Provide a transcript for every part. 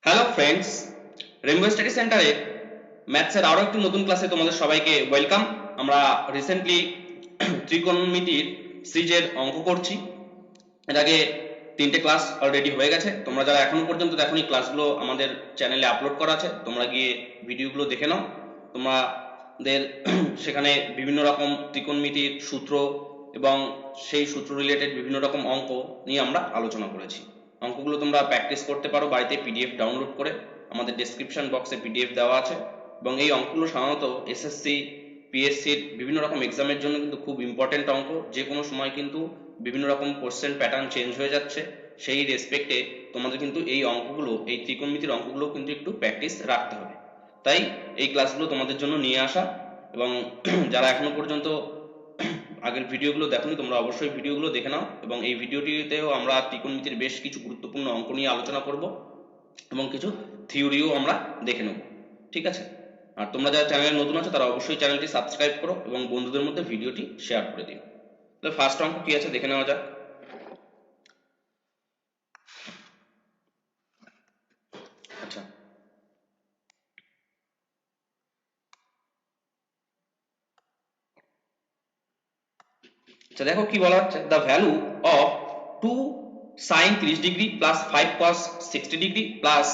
Hello friends, rainbow study সেন্টারে ম্যাথসের আরো একটি নতুন ক্লাসে তোমাদের সবাইকে ওয়েলকাম। আমরা রিসেন্টলি ত্রিকোণমিতির সিরিজের অঙ্ক করছি। এর আগে 3টে ক্লাস অলরেডি হয়ে গেছে। তোমরা যারা এখনো পর্যন্ত দেখোনি, ক্লাসগুলো আমাদের চ্যানেলে আপলোড করা আছে, তোমরা গিয়ে ভিডিওগুলো দেখে নাও। তোমাদের সেখানে বিভিন্ন রকম ত্রিকোণমিতির সূত্র এবং সেই সূত্র রিলেটেড বিভিন্ন রকম অঙ্ক নিয়ে আমরা আলোচনা করেছি। অঙ্কগুলো তোমরা প্র্যাকটিস করতে পারো বাড়িতে পিডিএফ ডাউনলোড করে। আমাদের ডেসক্রিপশন বক্সে পিডিএফ দেওয়া আছে এবং এই অঙ্কগুলো সাধারণত এসএসসি পিএসসির বিভিন্ন রকম এক্সামের জন্য কিন্তু খুব ইম্পর্টেন্ট অঙ্ক। যে কোনো সময় কিন্তু বিভিন্ন রকম কোশ্চেন প্যাটার্ন চেঞ্জ হয়ে যাচ্ছে, সেই রেসপেক্টে তোমাদের কিন্তু এই অঙ্কগুলো, এই ত্রিকোণমিতির অঙ্কগুলো কিন্তু একটু প্র্যাকটিস রাখতে হবে। তাই এই ক্লাসগুলো তোমাদের জন্য নিয়ে আসা। এবং যারা এখনো পর্যন্ত আগের ভিডিওগুলো দেখোনি, তোমরা অবশ্যই ভিডিওগুলো দেখে নাও। এবং এই ভিডিওটিতেও আমরা ত্রিকোণমিতির বেশ কিছু গুরুত্বপূর্ণ অঙ্ক নিয়ে আলোচনা করব এবং কিছু থিওরিও আমরা দেখে নেব, ঠিক আছে? আর তোমরা যারা চ্যানেলে নতুন আছো তারা অবশ্যই চ্যানেলটি সাবস্ক্রাইব করো এবং বন্ধুদের মধ্যে ভিডিওটি শেয়ার করে দিও। তো ফার্স্ট অঙ্ক কি আছে দেখে নেওয়া যাক। আচ্ছা, দেখো কি বলা হচ্ছে, the value of 2 sin 30 degree plus 5 cos 60 degree plus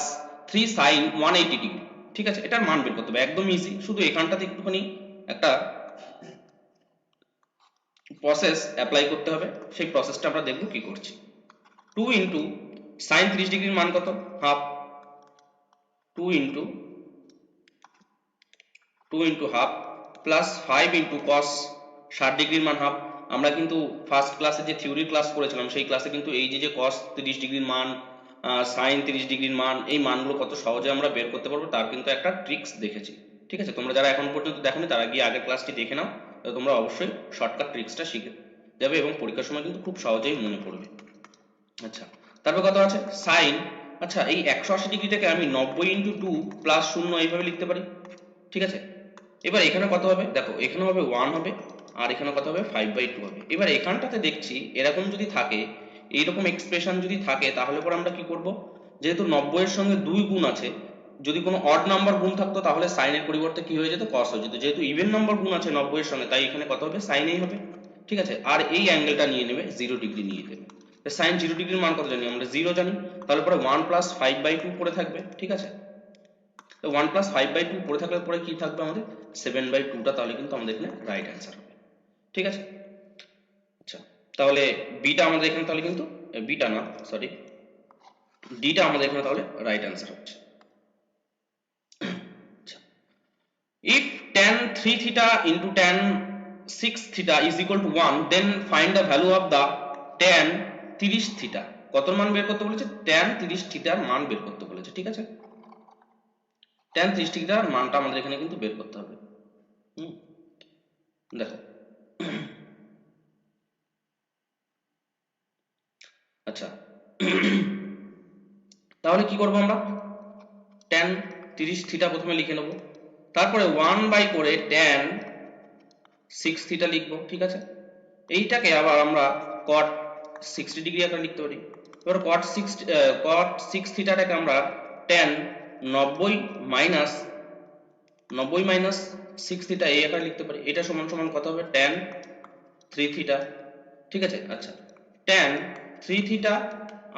3 sin 180 degree. ঠিক আছে, এটার মান বের করতে হবে, একদম ইজি। শুধু এখানটাতে একটুখানি একটা প্রসেস অ্যাপ্লাই করতে হবে, সেই প্রসেসটা আমরা দেখব কি করছি। 2 ইন্টু সাইন 30 ডিগ্রির মান কত? Half. 2 into half plus 5 into cos 60 ডিগ্রির মান হাফ। আমরা কিন্তু ফার্স্ট ক্লাসে যে থিওরি ক্লাস করেছিলাম সেই ক্লাসে কিন্তু এই যে কস 30 ডিগ্রির মান, সাইন 30 ডিগ্রির মান, এই মানগুলো কত সহজে আমরা বের করতে পারবো তার কিন্তু একটা ট্রিক্স দেখেছি। ঠিক আছে, তোমরা যারা এখন পর্যন্ত দেখোনি তারা গিয়ে আগের ক্লাসটি দেখে নাও, তোমরা অবশ্যই শর্টকাট ট্রিক্সটা শিখে যাবে এবং পরীক্ষার সময় কিন্তু খুব সহজেই মনে পড়বে। আচ্ছা, তারপর কত আছে সাইন। আচ্ছা, এই 180 ডিগ্রিটাকে আমি 90 ইন্টু 2 প্লাস 0 এইভাবে লিখতে পারি। ঠিক আছে, এবার এখানে কত হবে দেখো, এখানে হবে 1 হবে আর এখানে কত হবে 5/2 হবে। এবার এখানটাতে দেখছি এরকম যদি থাকে, এইরকম এক্সপ্রেশন যদি থাকে, তাহলে পর আমরা কি করব, যেহেতু 90 এর সঙ্গে 2 গুণ আছে, যদি কোনো অড নাম্বার গুণ থাকতো তাহলে সাইনের পরিবর্তে কি হয়ে যেত, কস হয়ে যেত। যেহেতু ইভেন নাম্বার গুণ আছে 90 এর সঙ্গে, তাই এখানে কত হবে, সাইনই হবে। ঠিক আছে, আর এই অ্যাঙ্গেলটা নিয়ে নেবে 0 ডিগ্রি নিয়ে নেবে। সাইন 0 ডিগ্রির মান কত জানি আমরা, 0 জানি। তাহলে পরে 1 প্লাস 5/2 পড়ে থাকবে। ঠিক আছে, তো 1 প্লাস 5/2 পড়ে থাকলে পরে কি থাকবে আমাদের, 7/2টা। তাহলে কিন্তু আমাদের এখানে রাইট অ্যান্সার হবে। ঠিক আছে, আচ্ছা, তাহলে বিটা আমাদের এখানে তাহলে কিন্তু, বিটা না সরি, ডিটা আমাদের এখানে তাহলে রাইট অ্যান্সার হচ্ছে। আচ্ছা, if tan 3 theta into tan 6 theta is equal to 1, then find the value of the tan 30 theta। কত মান বের করতে বলেছে, tan 30 থিটার মান বের করতে বলেছে। ঠিক আছে, tan 30 থিটার মানটা আমাদের এখানে কিন্তু বের করতে হবে। দেখো, আচ্ছা, তাহলে কি করব আমরা, tan 30 থিটা প্রথমে লিখে নেব, তারপরে 1 বাই করে tan 6 থিটা লিখবো। ঠিক আছে, এইটাকে আবার আমরা cot 60 ডিগ্রি আকারে লিখতে পারি। এবার cot 6 থিটাটাকে আমরা tan 90 মাইনাস 6 থিটা এই আকারে লিখতে পারি। এটা সমান সমান কত হবে, tan 3 থিটা। ঠিক আছে, আচ্ছা, tan 3 থিটা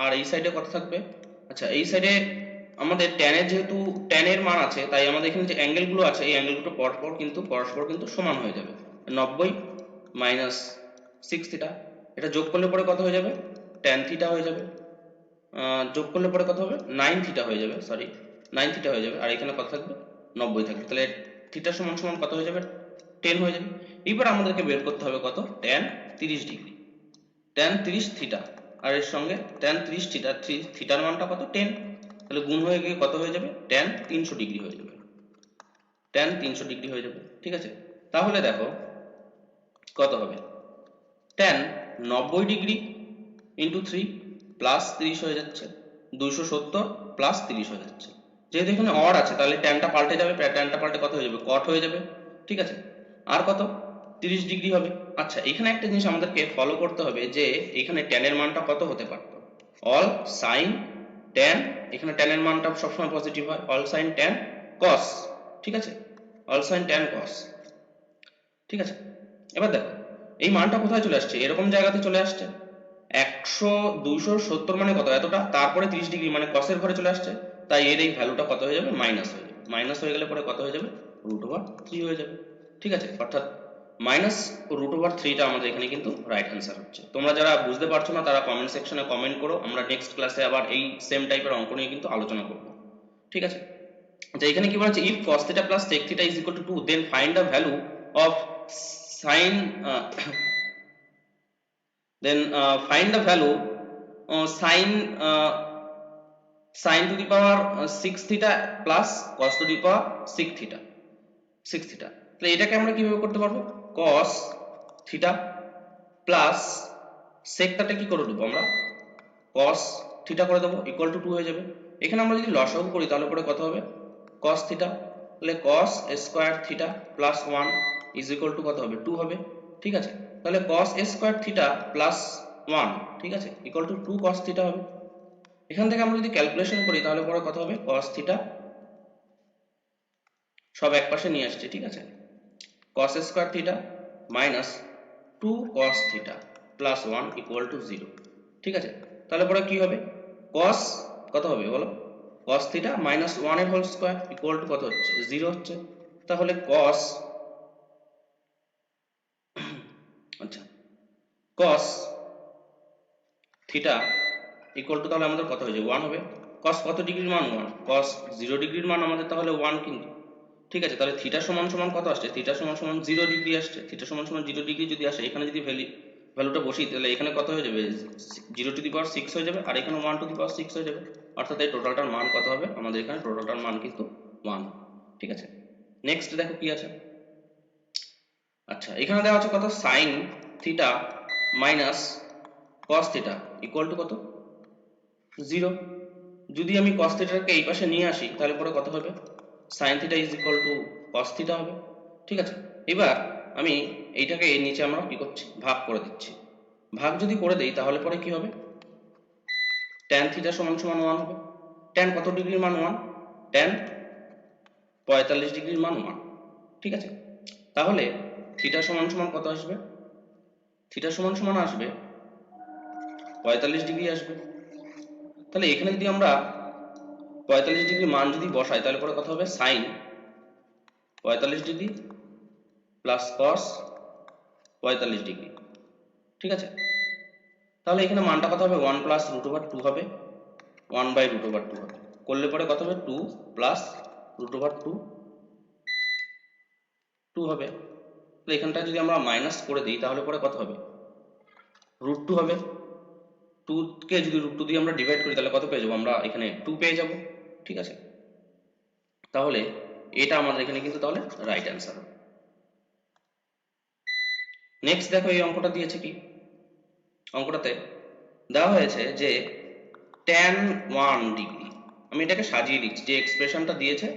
আর এই সাইডে কত থাকবে, আচ্ছা এই সাইডে আমাদের tan এর, যেহেতু tan এর মান আছে তাই আমাদের এখানে যে অ্যাঙ্গেল গুলো আছে এই অ্যাঙ্গেল গুলো পরস্পর কিন্তু সমান হয়ে যাবে। 90 মাইনাস 6 থিটা, এটা যোগ করলে পরে কত হয়ে যাবে, tan থিটা হয়ে যাবে। যোগ করলে পরে কত হবে, 9 থিটা হয়ে যাবে, সরি 9 থিটা হয়ে যাবে। আর এখানে কত থাকবে, 90 থাকবে। তাহলে থিটা সমান সমান কত হয়ে যাবে, 10 হয়ে যাবে। এবার আমাদেরকে বের করতে হবে কত, tan 30 ডিগ্রি। tan 30 থিটা আর এর সঙ্গে tan 30 থিটা, থিটার মানটা কত, 10। তাহলে গুণ হয়ে গিয়ে কত হয়ে যাবে, tan 300 ডিগ্রি হয়ে যাবে। tan 300 ডিগ্রি হয়ে যাবে। ঠিক আছে, তাহলে দেখো কত হবে, tan 90 ডিগ্রি ইন্টু 3 প্লাস 30 হয়ে যাচ্ছে, 270 প্লাস 30 হয়ে যাচ্ছে। যেহেতু এখানে অড আছে তাহলে ট্যানটা পাল্টে যাবে, ট্যানটা পাল্টে কত হয়ে যাবে, কট হয়ে যাবে। ঠিক আছে, আর কত, 30 ডিগ্রি হবে। আচ্ছা, এখানে একটা জিনিস আমাদেরকে ফলো করতে হবে যে এখানে ট্যানের মানটা কত হতে পারত, অল সাইন ট্যান, এখানে ট্যানের মানটা সবসময় পজিটিভ হয়, অল সাইন ট্যান কস, ঠিক আছে, অল সাইন ট্যান কস, ঠিক আছে। এবার দেখো এই মানটা কোথায় চলে আসছে, এরকম জায়গাতে চলে আসছে 270 মানে কত এতটা, তারপরে 30 ডিগ্রি মানে কসের ঘরে চলে আসছে, তাই এর এই ভ্যালুটা কত হয়ে যাবে, মাইনাস হয়ে যাবে, মাইনাস হয়ে গেলে পরে কত হয়ে যাবে, √3 হয়ে যাবে, ঠিক আছে। অর্থাৎ মাইনাস √3টা আমাদের এখানে কিন্তু রাইট অ্যান্সার হচ্ছে। তোমরা যারা বুঝতে পারছো না তারা কমেন্ট সেকশনে কমেন্ট করো, আমরা নেক্সট ক্লাসে আবার এই সেম টাইপের অঙ্ক নিয়ে কিন্তু আলোচনা করব, ঠিক আছে। আচ্ছা এখানে কি বলছে, if cos θ plus sec θ is equal to 2 then find the value of sin find the value sin sin to the power 6 theta plus cos to the power 6 theta। তাহলে এটাকে আমরা কিভাবে করতে পারবো, cos theta plus sec theta কি করে দেবো আমরা, cos theta করে দেবো, ইকুয়াল টু 2 হয়ে যাবে। এখানে আমরা যদি লসাগু করি তাহলে পরে কত হবে, cos theta, তাহলে cos square theta plus 1 is equal to কত হবে, 2 হবে, ঠিক আছে। তাহলে cos স্কয়ার থিটা প্লাস 1, ঠিক আছে, ইকুয়াল টু 2 cos থিটা হবে। এখান থেকে আমরা যদি ক্যালকুলেশন করি তাহলে পরে কত হবে, cos থিটা সব এক পাশে নিয়ে আসছে, ঠিক আছে, cos square theta minus 2 cos theta plus 1 equal to 0, ঠিক আছে। তাহলে পরে কি হবে, cos কত হবে বলো, cos থিটা মাইনাস 1 এর হোল স্কয়ার ইকুয়াল টু কত হচ্ছে, 0 হচ্ছে। তাহলে cos, আচ্ছা cos থিটা ইকুয়াল টু তাহলে আমাদের কত হয়ে যাবে, 1 হবে। cos কত ডিগ্রির মান, 1, cos 0 ডিগ্রির মান আমাদের তাহলে 1 কিন্তু, ঠিক আছে। তাহলে থিটা সমান সমান কত আসছে, থিটা সমান সমান 0 ডিগ্রি আসছে, থিটা সমান সমান 0 ডিগ্রি যদি আসে, এখানে যদি ভ্যালুটা বসিয়ে তাহলে এখানে কত হয়ে যাবে, 0 টু দি পাওয়ার 6 হয়ে যাবে, আর এখানে 1 টু দি পাওয়ার 6 হয়ে যাবে, অর্থাৎ এই টোটালটার মান কত হবে, আমাদের এখানে টোটালটার মান কিন্তু 1, ঠিক আছে। নেক্সট দেখো কি আছে, আচ্ছা এখানে দেওয়া আছে কত, sin theta minus cos theta equal to কত, 0। যদি আমি cos থিটাকে এই পাশে নিয়ে আসি তাহলে পরে কত হবে, sin theta is equal two cos theta হবে, ঠিক আছে। এবার আমি এইটাকে এর নিচে আমরা কি করছি, ভাগ করে দিচ্ছি, ভাগ যদি করে দেই তাহলে পরে কি হবে, tan থিটা সমান সমান 1 হবে। tan কত ডিগ্রির মান, 1, tan 45 ডিগ্রির মান 1, ঠিক আছে। তাহলে থিটা সমান সমান কত আসবে, থিটা সমান সমান আসবে 45 ডিগ্রি আসবে। তাহলে এখানে যদি আমরা 45 ডিগ্রি মান যদি বসাই তাহলে পরে কত হবে, sin 45 degree plus cos 45 degree, ঠিক আছে। তাহলে এখানে মানটা কত হবে, 1 প্লাস √2 হবে, 1 বাই √2 হবে, করলে পরে কত হবে, 2 প্লাস √2 হবে। তাহলে এখানটা যদি আমরা মাইনাস করে দিই তাহলে পরে কত হবে, √2 হবে, 2 কে যদি √2 দিয়ে আমরা ডিভাইড করি তাহলে কত পেয়ে যাবো, আমরা এখানে 2 পেয়ে যাব, ঠিক আছে। তাহলে এটা আমাদের এখানে কিন্তু তাহলে রাইট অ্যান্সার। নেক্সট দেখো এই অঙ্কটা দিয়েছে কি, অঙ্কটাতে দেওয়া হয়েছে যে tan 1 ডিগ্রি, আমি এটাকে সাজিয়ে দিচ্ছি, যে এক্সপ্রেশনটা দিয়েছে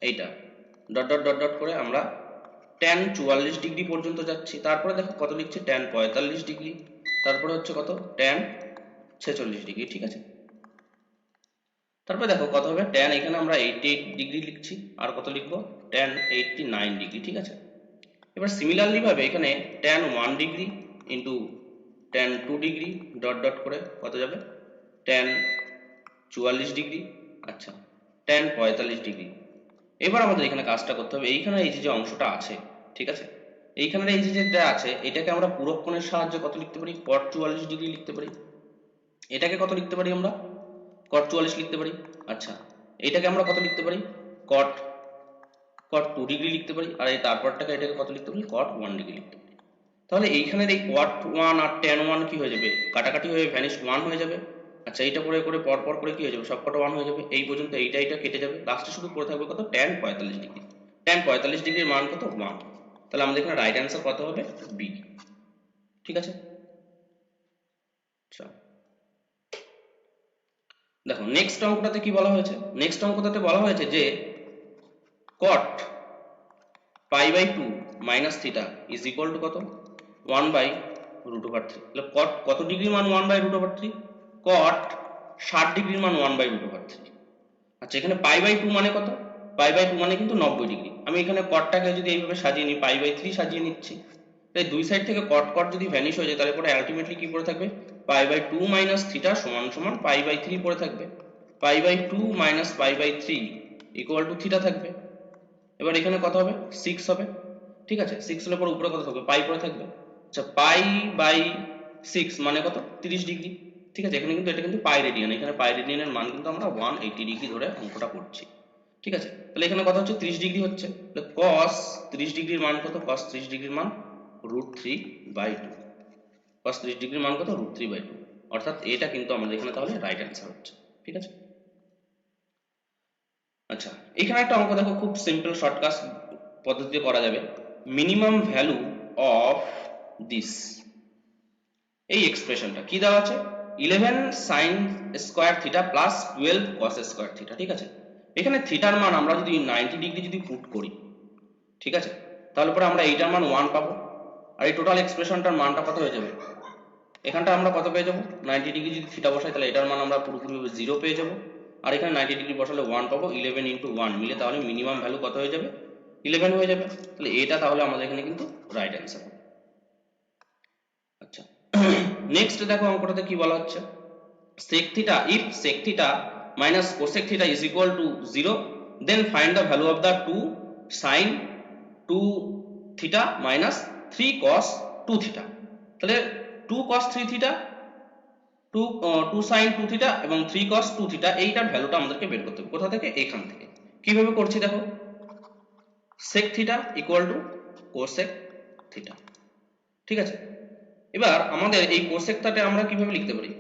এইটা ডট ডট ডট ডট করে আমরা tan 44 ডিগ্রি পর্যন্ত যাচ্ছি, তারপরে দেখো কত লিখছে, tan 45 ডিগ্রি, তারপরে হচ্ছে কত, tan 46 ডিগ্রি, ঠিক আছে। তারপরে দেখো কত হবে, tan এখানে আমরা 88 ডিগ্রি লিখছি, আর কত লিখবো, tan 89 ডিগ্রি, ঠিক আছে। এবার সিমিলারলি ভাবে এখানে tan 1 degree into tan 2 degree dot dot করে কত যাবে, tan 44 ডিগ্রি, আচ্ছা tan 45 ডিগ্রি। এবার আমাদের এখানে কাজটা করতে হবে, এইখানে এই যে অংশটা আছে, ঠিক আছে, এইখানে এই যে যেটা আছে এটাকে আমরা পূরক কোণের সাহায্যে কত লিখতে পারি, cot 44 ডিগ্রি লিখতে পারি। এটাকে কত লিখতে পারি আমরা, cot 44 লিখতে পারি। আচ্ছা এটাকে আমরা কত লিখতে পারি, cot 2 ডিগ্রি লিখতে পারি, আর এই তারপরটাকে এটাকে কত লিখতে পারি, cot 1 ডিগ্রি লিখতে পারি। তাহলে এইখানের এই cot 1 আর tan 1 কি হয়ে যাবে, কাটাকাটি হয়ে ভ্যানিশ 1 হয়ে যাবে। আচ্ছা এইটা করে করে পর করে কি হয়ে যাবে, সবকটা 1 হয়ে যাবে, এই পর্যন্ত এইটা কেটে যাবে, লাস্টে শুধু পড়ে থাকবে কত, tan 45 ডিগ্রি। tan 45 ডিগ্রির মান কত, 1। তাহলে আমাদের এখানে রাইট অ্যান্সার কত হবে, বি, ঠিক আছে। আচ্ছা দেখো নেক্সট অঙ্কটাতে কি বলা হয়েছে, নেক্সট অঙ্কটাতে বলা হয়েছে যে cot pi by 2 minus theta is equal to কত, 1 বাই √3। তাহলে cot কত ডিগ্রি মান, 1 বাই √3, cot 60 ডিগ্রির মান 1/√3। আচ্ছা এখানে π/2 মানে কত? π/2 মানে কিন্তু 90 ডিগ্রি। আমি এখানে কটটাকে যদি এইভাবে সাজিয়ে নিই, π/3 সাজিয়ে নিচ্ছি, তাই দুই সাইড থেকে কট যদি ভ্যানিশ হয়ে যায় তাহলে পরে আলটিমেটলি কি পড়ে থাকবে, π/2 - θ সমান সমান π/3 পড়ে থাকবে। π/2 - π/3 ইকুয়াল টু থিটা থাকবে। এবার এখানে কত হবে, 6 হবে। ঠিক আছে, 6 হলে পরে উপরে কত থাকবে, পাই পড়ে থাকবে। আচ্ছা π/6 মানে কত, 30 ডিগ্রি। ঠিক আছে, এখানে কিন্তু এটা কিন্তু পাই রেডিয়ান, এখানে পাই রেডিয়ানের মান কিন্তু আমরা 180 ডিগ্রি ধরে অঙ্কটা করছি। ঠিক আছে, তাহলে এখানে কত হচ্ছে, 30 ডিগ্রি হচ্ছে। তাহলে cos 30 ডিগ্রির মান কত, cos 30 ডিগ্রির মান √3/2। cos 30 ডিগ্রির মান কত, √3/2, অর্থাৎ এটা কিন্তু আমাদের এখানে তাহলে রাইট অ্যান্সার হচ্ছে। ঠিক আছে। আচ্ছা এখানে একটা অঙ্ক দেখো, খুব সিম্পল শর্টকাট পদ্ধতিতে করা যাবে। মিনিমাম ভ্যালু অফ দিস, এই এক্সপ্রেশনটা কি দেওয়া আছে, 11 sin square theta plus 12 cos square theta. ঠিক আছে, এখানে থিটার মান আমরা যদি 90 ডিগ্রি যদি পুট করি, ঠিক আছে, তাহলে পরে আমরা এইটার মান 1 পাবো, আর এই টোটাল এক্সপ্রেশনটার মানটা কত হয়ে যাবে, এখানটা আমরা কত পেয়ে যাবো, 90 ডিগ্রি যদি থিটা বসাই তাহলে এটার মান আমরা পুরোপুরিভাবে 0 পেয়ে যাবো, আর এখানে 90 ডিগ্রি বসালে 1 পাবো। 11 × 1 মিলে তাহলে মিনিমাম ভ্যালু কত হয়ে যাবে, 11 হয়ে যাবে। তাহলে এটা তাহলে আমাদের এখানে কিন্তু রাইট অ্যান্সার হবে। আচ্ছা নেক্সট দেখো অঙ্কটাতে কি বলা হচ্ছে, sec theta, if sec theta minus cosec theta is equal to 0, then find the value of the 2 sin 2 theta minus 3 cos 2 theta। তাহলে 2 cos 3 theta, 2 sin 2 theta এবং 3 cos 2 theta, এইটার ভ্যালুটা আমাদেরকে বের করতে হবে। কোথা থেকে, এখান থেকে। কিভাবে করছি দেখো, sec theta equal to cosec theta। ঠিক আছে, এবার আমাদের এই cosec theta আমরা কিভাবে লিখতে পারি,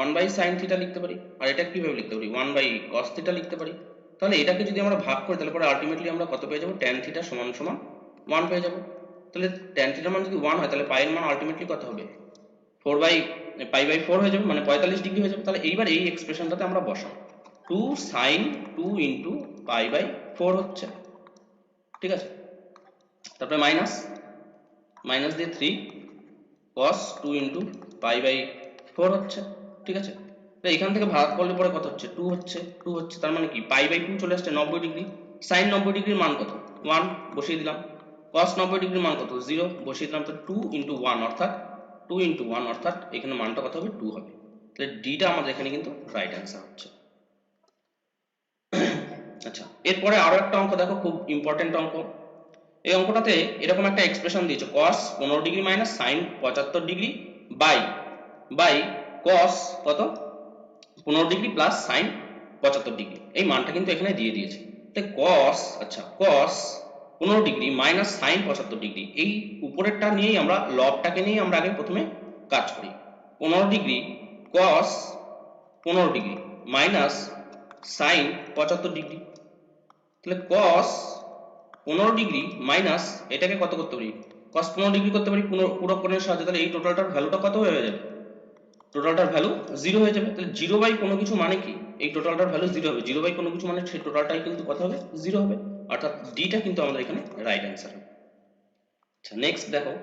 1/sin theta লিখতে পারি, আর এটা কিভাবে লিখতে পারি, 1/cos theta লিখতে পারি। তাহলে এটাকে যদি আমরা ভাগ করি তাহলে পরে আলটিমেটলি আমরা কত পেয়ে যাবো, tan theta সমান সমান 1 পেয়ে যাবো। তাহলে tan theta মান যদি 1 হয় তাহলে পাই এর মান আলটিমেটলি কত হবে, π/4 হয়ে যাবে, মানে 45 ডিগ্রি হয়ে যাবে। তাহলে এইবার এই এক্সপ্রেশনটাতে আমরা বসাবো 2 sin 2 × π/4 হচ্ছে। ঠিক আছে, তারপরে মাইনাস দিয়ে 3 cos 2 × π/4 হচ্ছে। ঠিক আছে, তো এখান থেকে ভাগ করলে পরে কত হচ্ছে, 2 হচ্ছে, তার মানে কি π/2 চলে আসছে 90 ডিগ্রি। sin 90 ডিগ্রির মান কত, 1 বসিয়ে দিলাম। cos 90 ডিগ্রির মান কত, 0 বসিয়ে দিলাম। তো 2 × 1 অর্থাৎ 2 × 1 অর্থাৎ এখানে মানটা কত হবে, 2 হবে। তাহলে ডিটা আমাদের এখানে কিন্তু রাইট অ্যান্সার হচ্ছে। আচ্ছা এরপরে আরো একটা অঙ্ক দেখো, খুব ইম্পর্টেন্ট অঙ্ক। এই অঙ্কটাতে এরকম একটা এক্সপ্রেশন দিয়েছে, cos 15 degree minus sin 75 degree by cos কত 15 ডিগ্রি প্লাস sin 75 ডিগ্রি, এই মানটা কিন্তু এখানে দিয়ে দিয়েছে। তাই cos, আচ্ছা cos 15 degree minus sin 75 degree, এই উপরেরটা নিয়েই আমরা লবটাকে নিয়ে আমরা আগে প্রথমে কাজ করি। 15 degree cos 15 degree minus sin 75 degree, তাহলে cos 15 ডিগ্রি মাইনাস এটাকে কত করতে পারি, cos 15 ডিগ্রি করতে পারি পুরো কোণের সাহায্যে। তাহলে এই টোটালটার ভ্যালুটা কত হয়ে যাবে, টোটালটার ভ্যালু 0 হয়ে যাবে। তাহলে 0 বাই কোনো কিছু মানে কি, এই টোটালটার ভ্যালু 0 হবে। 0 বাই কোনো কিছু মানে সেই টোটালটাই কিন্তু কত হবে, 0 হবে, অর্থাৎ ডিটা কিন্তু আমাদের এখানে রাইট অ্যান্সার হবে। আচ্ছা নেক্সট দেখো,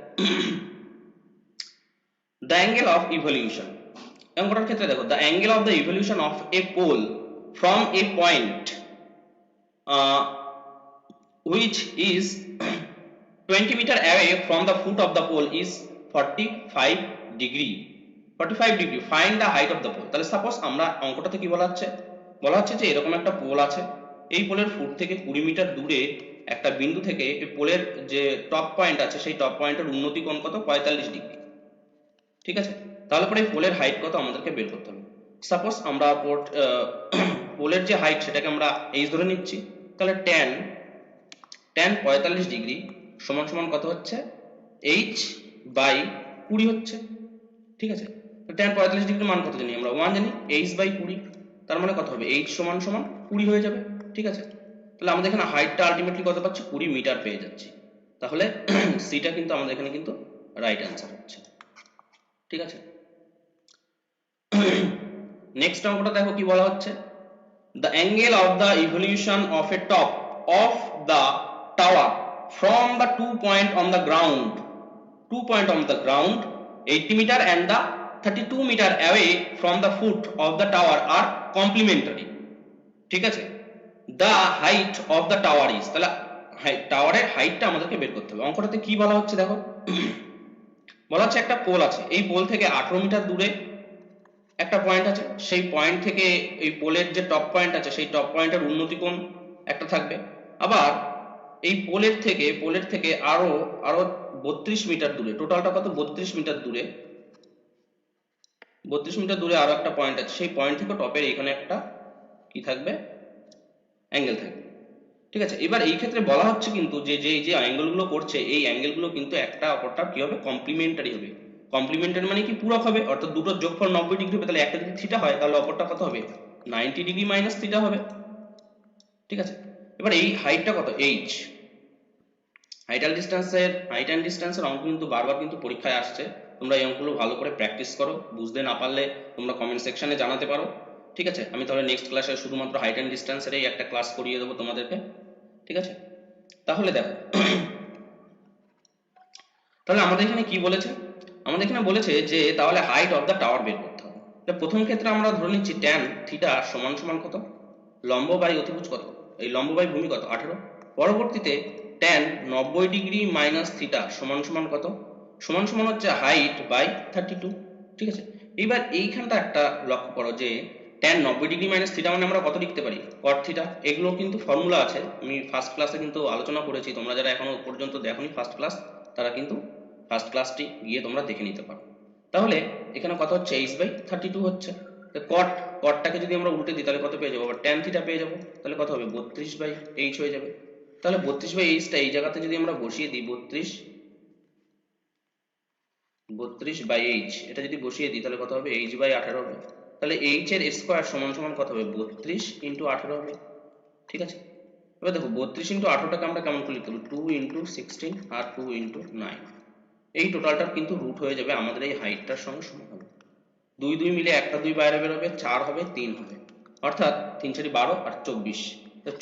দ্য অ্যাঙ্গেল অফ ইভলিউশন। অঙ্কটার ক্ষেত্রে দেখো, the angle of the evolution of a pole from a point which is 20 meter away from the foot of the pole is 45 degree, find the height of the pole। তাহলে suppose আমরা অঙ্কটাতে কি বলা হচ্ছে যে এরকম একটা পোল আছে, এই পোলের ফুট থেকে 20 মিটার দূরে একটা বিন্দু থেকে এই পোলের যে টপ পয়েন্ট আছে সেই টপ পয়েন্টের উন্নতি কোণ কত, 45 ডিগ্রি। ঠিক আছে, তাহলে পরে এই পোলের হাইট কত আমাদেরকে বের করতে হবে। সাপোজ আমরা পোলের যে হাইট সেটাকে আমরা h ধরে নিচ্ছি, তাহলে tan 45 ডিগ্রি সমান সমান কত হচ্ছে, h/20 হচ্ছে। ঠিক আছে, তো tan 45 ডিগ্রির মান কত জানি আমরা, 1 জানি, h/20, তার মানে কত হবে, h সমান সমান 20 হয়ে যাবে। ঠিক আছে, তাহলে আমাদের এখানে হাইটটা আলটিমেটলি কত পাচ্ছি, 20 মিটার পেয়ে যাচ্ছি। তাহলে সিটা কিন্তু আমাদের এখানে কিন্তু রাইট অ্যান্সার হচ্ছে। ঠিক আছে, নেক্সট অঙ্কটা দেখো কি বলা হচ্ছে, the angle of the evolution of a top of the tower from the 2 point on the ground 80 meter and the 32 meter away from the foot of the tower আর complementary. ঠিক আছে, the height of the tower is, তাহলে টাওয়ারের হাইটটা আমাদেরকে বের করতে হবে। অঙ্কটাতে কি বলা হচ্ছে দেখো, বলা হচ্ছে একটা পোল আছে, এই পোল থেকে 18 মিটার দূরে একটা পয়েন্ট আছে, সেই পয়েন্ট থেকে এই পোলের যে টপ পয়েন্ট আছে সেই টপ পয়েন্টের উন্নতি কোণ একটা থাকবে। আবার এই পোলের থেকে আরো আরো 32 মিটার দূরে, টোটালটা কত 32 মিটার দূরে, 32 মিটার দূরে আরো একটা পয়েন্ট আছে, সেই পয়েন্ট থেকে টপের এখানে একটা কি থাকবে, অ্যাঙ্গেল থাকবে। ঠিক আছে, এবার এই ক্ষেত্রে বলা হচ্ছে কিন্তু যে যে যে অ্যাঙ্গেল গুলো করছে এই অ্যাঙ্গেল গুলো কিন্তু একটা অপরটা কি হবে, কমপ্লিমেন্টারি হবে। কমপ্লিমেন্টারি মানে কি, পূরক হবে, অর্থাৎ দুটোর যোগফল 90 ডিগ্রি হবে। তাহলে একটা যদি থিটা হয় তাহলে অপরটা কত হবে, 90 ডিগ্রি মাইনাস থিটা হবে। ঠিক আছে, এবার এই হাইটটা কত, এইচ। হাইট অ্যান্ড ডিস্টেন্সের অঙ্ক কিন্তু বারবার কিন্তু পরীক্ষায় আসছে, তোমরা এই অঙ্কগুলো ভালো করে প্র্যাকটিস করো। বুঝতে না পারলে তোমরা কমেন্ট সেকশনে জানাতে পারো। ঠিক আছে, আমি তাহলে নেক্সট ক্লাসে শুধুমাত্র হাইট অ্যান্ড ডিস্টেন্সের এই একটা ক্লাস করিয়ে দেবো তোমাদেরকে। ঠিক আছে, তাহলে দেখো তাহলে আমাদের এখানে কি বলেছে, আমাদের এখানে বলেছে যে তাহলে হাইট অফ দ্য টাওয়ার বের করতে হবে। প্রথম ক্ষেত্রে আমরা ধরে নিচ্ছি ট্যান থিটা সমান সমান কত, লম্ব বাই অতিভুজ কত, এই লম্ব বাই ভূমি কত 18। পরবর্তীতে ট্যান 90 ডিগ্রি মাইনাস থিটা সমান সমান কত, সমান সমান হচ্ছে হাইট বাই 32। ঠিক আছে, এইবার এইখানটা একটা লক্ষ্য করো যে ট্যান 90 ডিগ্রি মাইনাস থিটা মানে আমরা কত লিখতে পারি, কট থিটা। এগুলো কিন্তু ফর্মুলা আছে, আমি ফার্স্ট ক্লাসে কিন্তু আলোচনা করেছি, তোমরা যারা এখনো পর্যন্ত দেখোনি ফার্স্ট ক্লাস তারা কিন্তু ফার্স্ট ক্লাসটি গিয়ে তোমরা দেখে নিতে পারো। তাহলে এখানে কত হচ্ছে, এইচ বাই 32 হচ্ছে। কটটাকে যদি আমরা উল্টে দিই তাহলে কত পেয়ে যাবো, আবার ট্যান থিটা পেয়ে যাবো, তাহলে কত হবে 32 বাই এইচ হয়ে যাবে। তাহলে 32 বাই এইচটা এই জায়গাতে যদি আমরা বসিয়ে দিই, 32 বাই এইচ এটা যদি বসিয়ে দিই তাহলে কত হবে, এইচ বাই 18 হবে। তাহলে এইচ এর স্কোয়ার সমান সমান কত হবে, 32 ইন্টু 18 হবে। ঠিক আছে, এবার দেখো 32 ইন্টু 18টাকে আমরা কেমন করে লিখতে পারি, 2 ইন্টু 16 আর 2 ইন্টু 9, এই টোটালটার কিন্তু রুট হয়ে যাবে আমাদের এই হাইটটার সঙ্গে সমান হবে। 2 2 মিলে একটা 2 বাইরে বেরোবে, 4 হবে 3 হবে, অর্থাৎ 3 4 12 আর 24,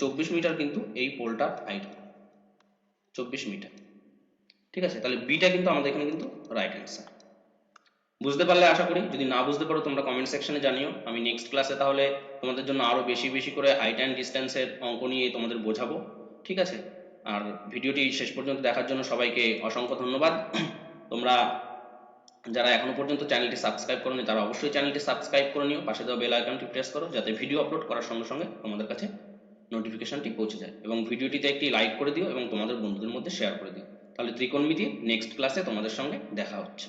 24 মিটার কিন্তু এই পোলটার হাইট, 24 মিটার। ঠিক আছে, তাহলে বিটা কিন্তু আমাদের এখানে কিন্তু রাইট অ্যান্সার। বুঝতে পারলে আশা করি, যদি না বুঝতে পারো তোমরা কমেন্ট সেকশনে জানিও, আমি নেক্সট ক্লাসে তাহলে তোমাদের জন্য আরো বেশি বেশি করে হাইট অ্যান্ড ডিস্টেন্সের অঙ্ক নিয়ে তোমাদের বোঝাবো। ঠিক আছে, আর ভিডিওটি শেষ পর্যন্ত দেখার জন্য সবাইকে অসংখ্য ধন্যবাদ। তোমরা যারা এখনো পর্যন্ত চ্যানেলটি সাবস্ক্রাইব করোনি তারা অবশ্যই চ্যানেলটি সাবস্ক্রাইব করে নিও, পাশে দেওয়া বেল আইকনটি প্রেস করো যাতে ভিডিও আপলোড করার সঙ্গে সঙ্গে তোমাদের কাছে নোটিফিকেশনটি পৌঁছে যায়, এবং ভিডিওটিতে একটি লাইক করে দিও এবং তোমাদের বন্ধুদের মধ্যে শেয়ার করে দিও। তাহলে ত্রিকোণমিতির নেক্সট ক্লাসে তোমাদের সঙ্গে দেখা হচ্ছে।